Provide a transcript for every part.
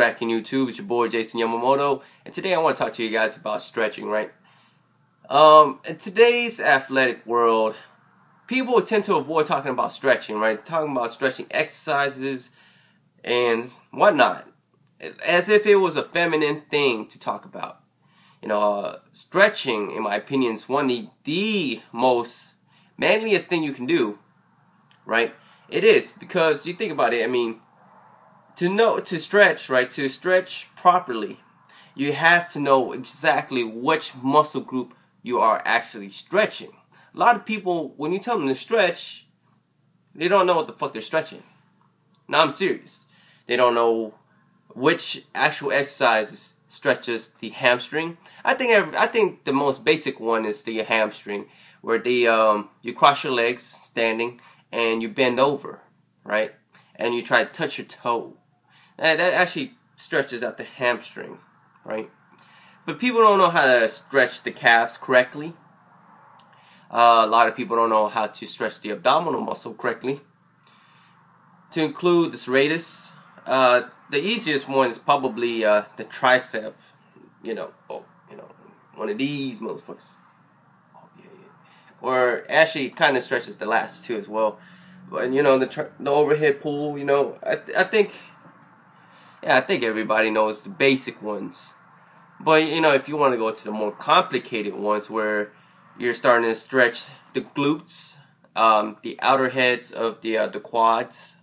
back in YouTube. It's your boy Jason Yamamoto, and today I want to talk to you guys about stretching, right? In today's athletic world, people tend to avoid talking about stretching, right? Talking about stretching exercises and whatnot, as if it was a feminine thing to talk about. Stretching, in my opinion, is one of the most manliest thing you can do, right? It is, because you think about it, I mean, to stretch, right, to stretch properly, you have to know exactly which muscle group you are actually stretching. A lot of people, when you tell them to stretch, they don't know what the fuck they're stretching. Now, I'm serious. They don't know which actual exercise stretches the hamstring. I think the most basic one is the hamstring, where you cross your legs standing and you bend over, right? And you try to touch your toe. That actually stretches out the hamstring, right? But people don't know how to stretch the calves correctly. A lot of people don't know how to stretch the abdominal muscle correctly. To include the serratus, the easiest one is probably the tricep. One of these motherfuckers. Oh, yeah. Or actually, kind of stretches the last two as well. But the overhead pull. I think everybody knows the basic ones. But if you want to go to the more complicated ones, where you're starting to stretch the glutes, the outer heads of the quads,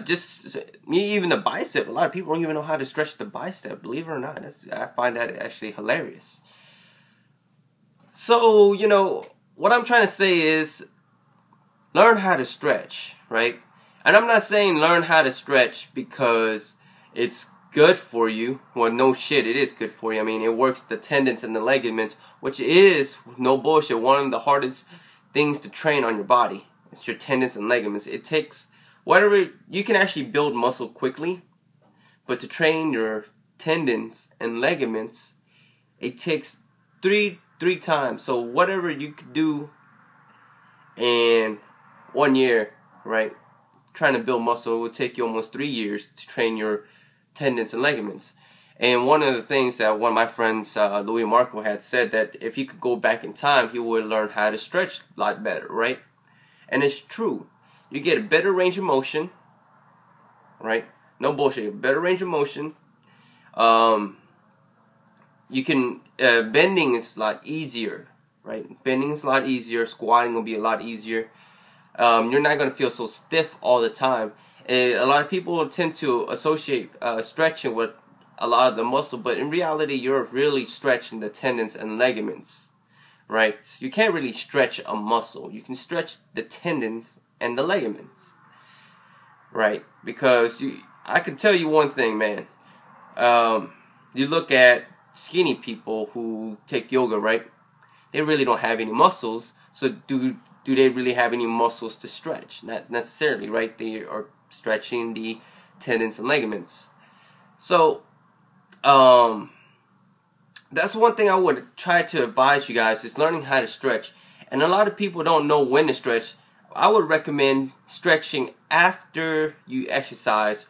just even the bicep. A lot of people don't even know how to stretch the bicep. Believe it or not, I find that actually hilarious. So what I'm trying to say is, learn how to stretch, right? And I'm not saying learn how to stretch because it's good for you. Well, no shit, it is good for you. I mean, it works the tendons and the ligaments, which is, no bullshit, one of the hardest things to train on your body. It's your tendons and ligaments. It takes you can actually build muscle quickly, but to train your tendons and ligaments, it takes three times. So whatever you could do in 1 year, right? Trying to build muscle, it will take you almost 3 years to train your tendons and ligaments. And one of the things that one of my friends, Louis Marco, had said, that if he could go back in time, he would learn how to stretch a lot better, right? And it's true. You get a better range of motion, right? No bullshit, better range of motion. You can, bending is a lot easier, right? Bending is a lot easier. Squatting will be a lot easier. You're not going to feel so stiff all the time. A lot of people tend to associate stretching with a lot of the muscle, but in reality, you're really stretching the tendons and ligaments, right? You can't really stretch a muscle. You can stretch the tendons and the ligaments, right? Because I can tell you one thing, man. You look at skinny people who take yoga, right? They really don't have any muscles. So do they really have any muscles to stretch? Not necessarily, right? They are stretching the tendons and ligaments. So that's one thing I would try to advise you guys, is learning how to stretch. And a lot of people don't know when to stretch. I would recommend stretching after you exercise,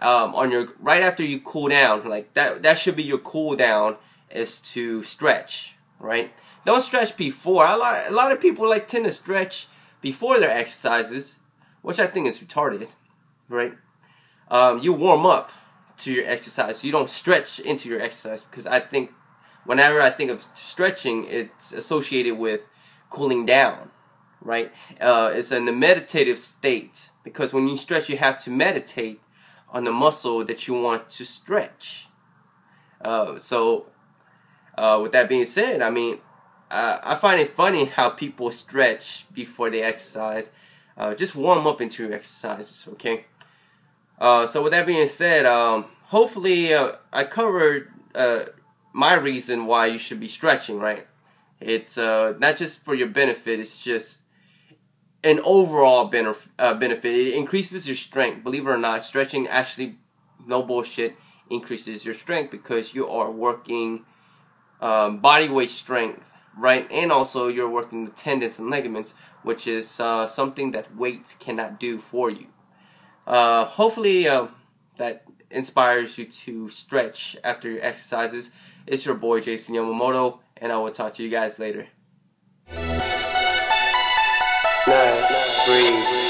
right after you cool down. Like that should be your cool down, is to stretch, right? Don't stretch before. A lot of people tend to stretch before their exercises, which I think is retarded, right? You warm up to your exercise. You don't stretch into your exercise, because I think whenever I think of stretching, it's associated with cooling down, right? It's in a meditative state, because when you stretch, you have to meditate on the muscle that you want to stretch. With that being said, I mean, I find it funny how people stretch before they exercise. Just warm up into your exercises, okay? So with that being said, hopefully I covered my reason why you should be stretching, right? It's not just for your benefit, it's just an overall benefit. It increases your strength. Believe it or not, stretching actually, no bullshit, increases your strength, because you are working body weight strength, right? And also you're working the tendons and ligaments, which is something that weight cannot do for you. Hopefully that inspires you to stretch after your exercises. It's your boy Jason Yamamoto, and I will talk to you guys later. 9, 3